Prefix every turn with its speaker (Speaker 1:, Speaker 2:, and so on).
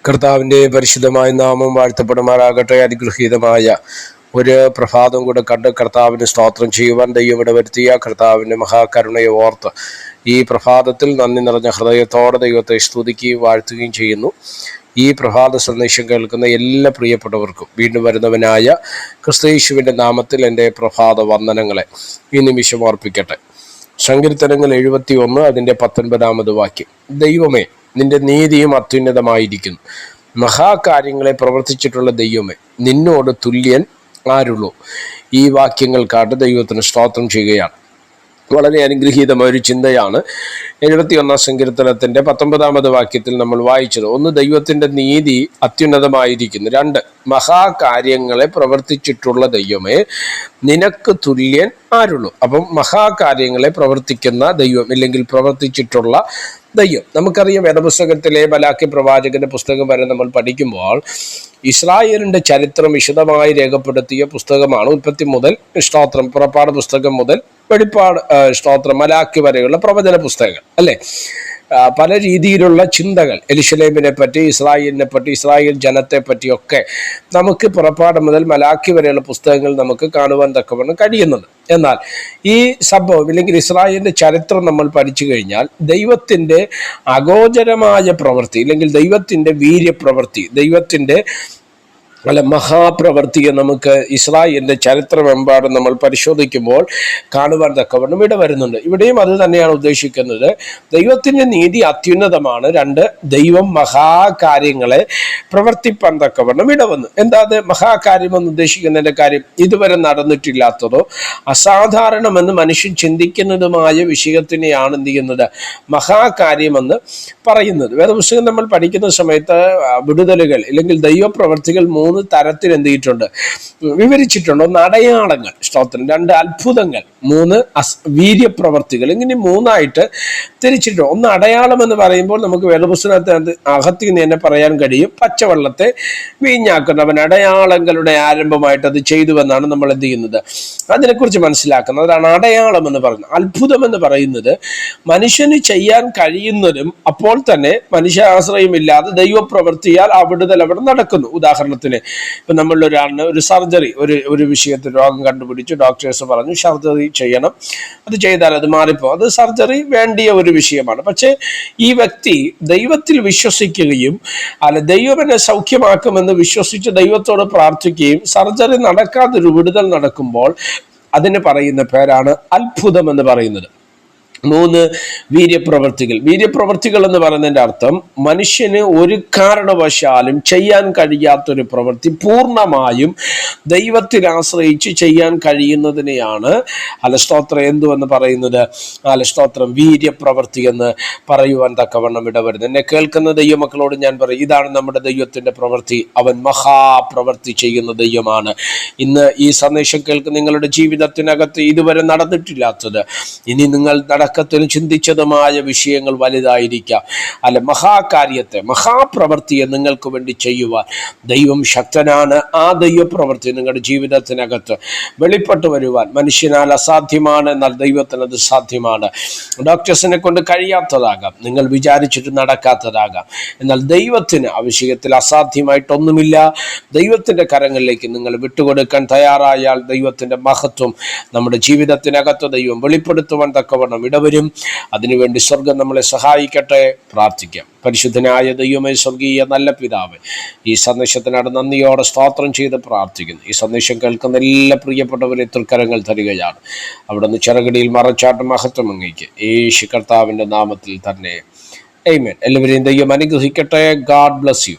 Speaker 1: കർത്താവിൻ്റെ പരിശുദ്ധമായ നാമം വാഴ്ത്തപ്പെടുമാറാകട്ടെ. അനുഗ്രഹീതമായ ഒരു പ്രഭാതം കൂടെ കണ്ട് കർത്താവിന് സ്തോത്രം ചെയ്യുവാൻ ദൈവം ഇടവരുത്തിയ കർത്താവിൻ്റെ മഹാകരുണയെ ഓർത്ത് ഈ പ്രഭാതത്തിൽ നന്ദി നിറഞ്ഞ ഹൃദയത്തോടെ ദൈവത്തെ സ്തുതിക്കുകയും വാഴ്ത്തുകയും ചെയ്യുന്നു. ഈ പ്രഭാത സന്ദേശം കേൾക്കുന്ന എല്ലാ പ്രിയപ്പെട്ടവർക്കും വീണ്ടും വരുന്നവനായ ക്രിസ്തുയേശുവിൻ്റെ നാമത്തിൽ എൻ്റെ പ്രഭാത വന്ദനങ്ങളെ ഈ നിമിഷം ഓർപ്പിക്കട്ടെ. സങ്കീർത്തനങ്ങൾ 71 അതിൻ്റെ 19 വാക്യം. ദൈവമേ, നിന്റെ നീതിയും അത്യുന്നതമായിരിക്കുന്നു. മഹാകാര്യങ്ങളെ പ്രവർത്തിച്ചിട്ടുള്ള ദൈവമേ, നിന്നോട് തുല്യൻ ആരുള്ളൂ. ഈ വാക്യങ്ങൾക്കാട്ട് ദൈവത്തിന് സ്തോത്രം ചെയ്യുകയാണ്. വളരെ അനുഗ്രഹീതമായ ഒരു ചിന്തയാണ് 71 സങ്കീർത്തനത്തിൻ്റെ 19 വാക്യത്തിൽ നമ്മൾ വായിച്ചത്. ഒന്ന്, ദൈവത്തിൻ്റെ നീതി അത്യുന്നതമായിരിക്കുന്നു. 2, മഹാകാര്യങ്ങളെ പ്രവർത്തിച്ചിട്ടുള്ള ദൈവമേ, നിനക്ക് തുല്യൻ ആരുള്ളൂ. അപ്പം മഹാകാര്യങ്ങളെ പ്രവർത്തിക്കുന്ന ദൈവം, ഇല്ലെങ്കിൽ പ്രവർത്തിച്ചിട്ടുള്ള ദൈവം. നമുക്കറിയാം, വേദപുസ്തകത്തിലെ മലാക്കി പ്രവാചകന്റെ പുസ്തകം വരെ നമ്മൾ പഠിക്കുമ്പോൾ ഇസ്രായേലിന്റെ ചരിത്രം വിശദമായി രേഖപ്പെടുത്തിയ പുസ്തകമാണ്. ഉൽപ്പത്തി മുതൽ സ്തോത്രം, പുറപ്പാട് പുസ്തകം മുതൽ വെളിപ്പാട് സ്തോത്രം, മലാക്കി വരെയുള്ള പ്രവചന പുസ്തകങ്ങൾ അല്ലേ. പല രീതിയിലുള്ള ചിന്തകൾ യെരുശലേമിനെ പറ്റി, ഇസ്രായേലിനെ പറ്റി, ഇസ്രായേൽ ജനത്തെ പറ്റിയൊക്കെ നമുക്ക് പുറപ്പാട് മുതൽ മലാക്കി വരെയുള്ള പുസ്തകങ്ങൾ നമുക്ക് കാണുവാൻ തക്കവണ്ണം കഴിയുന്നുണ്ട്. എന്നാൽ ഈ സംഭവം, ഇല്ലെങ്കിൽ ഇസ്രായേലിന്റെ ചരിത്രം നമ്മൾ പഠിച്ചു കഴിഞ്ഞാൽ ദൈവത്തിൻ്റെ അഗോചരമായ പ്രവൃത്തി, ഇല്ലെങ്കിൽ ദൈവത്തിൻ്റെ വീര്യപ്രവൃത്തി, ദൈവത്തിൻ്റെ മഹാപ്രവൃത്തിയെ നമുക്ക് ഇസ്രായേലിന്റെ ചരിത്രമെമ്പാടും നമ്മൾ പരിശോധിക്കുമ്പോൾ കാണുവാൻ തക്കവണ്ണം ഇടവരുന്നുണ്ട്. ഇവിടെയും അത് തന്നെയാണ് ഉദ്ദേശിക്കുന്നത്. ദൈവത്തിൻ്റെ നീതി അത്യുന്നതമാണ്. 2, ദൈവം മഹാകാര്യങ്ങളെ പ്രവർത്തിപ്പാൻ തക്കവണ്ണം ഇടവന്നു. എന്താ അത് മഹാകാര്യമെന്ന് ഉദ്ദേശിക്കുന്നതിൻ്റെ കാര്യം? ഇതുവരെ നടന്നിട്ടില്ലാത്തതോ അസാധാരണമെന്ന് മനുഷ്യൻ ചിന്തിക്കുന്നതുമായ വിഷയത്തിനെയാണ് എന്ത് ചെയ്യുന്നത്? മഹാകാര്യമെന്ന് പറയുന്നത്. വേദപുസ്തകം നമ്മൾ പഠിക്കുന്ന സമയത്ത് വിടുതലുകൾ, ഇല്ലെങ്കിൽ ദൈവപ്രവർത്തികൾ 3 തരത്തിൽ എന്ത് ചെയ്തിട്ടുണ്ട്? വിവരിച്ചിട്ടുണ്ട്. 1, അടയാളങ്ങൾ, സ്തോത്രം. 2, അത്ഭുതങ്ങൾ. 3, വീര്യപ്രവർത്തികൾ. ഇങ്ങനെ 3ആയിട്ട് തിരിച്ചിട്ടുണ്ട്. 1, അടയാളം എന്ന് പറയുമ്പോൾ നമുക്ക് വേദപുസ്തകത്തെ അകത്ത് തന്നെ പറയാൻ കഴിയും, പച്ചവെള്ളത്തെ വീഞ്ഞാക്കുന്നവൻ അടയാളങ്ങളുടെ ആരംഭമായിട്ട് അത് ചെയ്തുവെന്നാണ് നമ്മൾ എന്ത് ചെയ്യുന്നത്, അതിനെക്കുറിച്ച് മനസ്സിലാക്കുന്നത്. അതാണ് അടയാളം എന്ന് പറയുന്നത്. അത്ഭുതം എന്ന് പറയുന്നത് മനുഷ്യന് ചെയ്യാൻ കഴിയുന്നതും അപ്പോൾ തന്നെ മനുഷ്യാശ്രയമില്ലാതെ ദൈവപ്രവൃത്തിയാൽ അവിടുതൽ അവിടെ നടക്കുന്നു. ഉദാഹരണത്തിന്, ഇപ്പം നമ്മളൊരാളിന് ഒരു സർജറി, ഒരു വിഷയത്തിൽ രോഗം കണ്ടുപിടിച്ചു, ഡോക്ടേഴ്സ് പറഞ്ഞു സർജറി ചെയ്യണം, അത് ചെയ്താൽ അത് മാറിപ്പോ, അത് സർജറി വേണ്ടിയ ഒരു വിഷയമാണ്. പക്ഷേ ഈ വ്യക്തി ദൈവത്തിൽ വിശ്വസിക്കുകയും ദൈവം എന്നെ സൗഖ്യമാക്കുമെന്ന് വിശ്വസിച്ച് ദൈവത്തോട് പ്രാർത്ഥിക്കുകയും സർജറി നടക്കാതൊരു വിടുതൽ നടക്കുമ്പോൾ അതിന് പറയുന്ന പേരാണ് അത്ഭുതം എന്ന് പറയുന്നത്. 3, വീര്യപ്രവർത്തികൾ. വീര്യപ്രവർത്തികൾ എന്ന് പറയുന്നതിൻ്റെ അർത്ഥം മനുഷ്യന് ഒരു കാരണവശാലും ചെയ്യാൻ കഴിയാത്തൊരു പ്രവൃത്തി പൂർണ്ണമായും ദൈവത്തിൽ ആശ്രയിച്ച് ചെയ്യാൻ കഴിയുന്നതിനെയാണ് സ്തോത്രം എന്തുവെന്ന് പറയുന്നത്? സ്തോത്രം വീര്യപ്രവർത്തി എന്ന് പറയുവാൻ തക്കവണ്ണം ഇടവരുന്നത്. എന്നെ കേൾക്കുന്ന ദൈവമക്കളോട് ഞാൻ പറയും, ഇതാണ് നമ്മുടെ ദൈവത്തിൻ്റെ പ്രവൃത്തി. അവൻ മഹാപ്രവൃത്തി ചെയ്യുന്ന ദൈവമാണ്. ഇന്ന് ഈ സന്ദേശം കേൾക്കുന്ന നിങ്ങളുടെ ജീവിതത്തിനകത്ത് ഇതുവരെ നടന്നിട്ടില്ലാത്തത്, ഇനി നിങ്ങൾ ത്തിൽ ചിന്തിച്ചതുമായ വിഷയങ്ങൾ വലുതായിരിക്കാം. മഹാകാര്യത്തെ, മഹാപ്രവൃത്തിയെ നിങ്ങൾക്ക് വേണ്ടി ചെയ്യുവാൻ ദൈവം ശക്തനാണ്. ആ ദൈവപ്രവൃത്തി നിങ്ങളുടെ ജീവിതത്തിനകത്ത് വെളിപ്പെട്ടു വരുവാൻ മനുഷ്യനാൽ അസാധ്യമാണ്, എന്നാൽ ദൈവത്തിന് അത് സാധ്യമാണ്. ഡോക്ടേഴ്സിനെ കൊണ്ട് കഴിയാത്തതാകാം, നിങ്ങൾ വിചാരിച്ചിട്ട് നടക്കാത്തതാകാം, എന്നാൽ ദൈവത്തിന് ആ വിഷയത്തിൽ അസാധ്യമായിട്ടൊന്നുമില്ല. ദൈവത്തിൻ്റെ കരങ്ങളിലേക്ക് നിങ്ങൾ വിട്ടുകൊടുക്കാൻ തയ്യാറായാൽ ദൈവത്തിൻ്റെ മഹത്വം നമ്മുടെ ജീവിതത്തിനകത്ത് ദൈവം വെളിപ്പെടുത്തുവാൻ തക്കവണ്ണം ഇടവരും. അതിനുവേണ്ടി സ്വർഗം നമ്മളെ സഹായിക്കട്ടെ. പ്രാർത്ഥിക്കാം. പരിശുദ്ധനായ ദൈവമേ, സ്വർഗീയ നല്ല പിതാവേ, ഈ സന്ദേശത്തിനാണ് നന്ദിയോടെ സ്തോത്രം ചെയ്ത് പ്രാർത്ഥിക്കുന്നു. ഈ സന്ദേശം കേൾക്കുന്ന എല്ലാ പ്രിയപ്പെട്ടവരെ തൃക്കരങ്ങൾ തരികയാണ്. അവിടുന്ന് ചിറകടിയിൽ മറച്ചാട്ട് മഹത്വം അങ്ങേക്ക് യേശു കർത്താവിൻ്റെ നാമത്തിൽ തന്നെ. ആമേൻ. എല്ലാവരെയും ദൈവം അനുഗ്രഹിക്കട്ടെ. God bless you.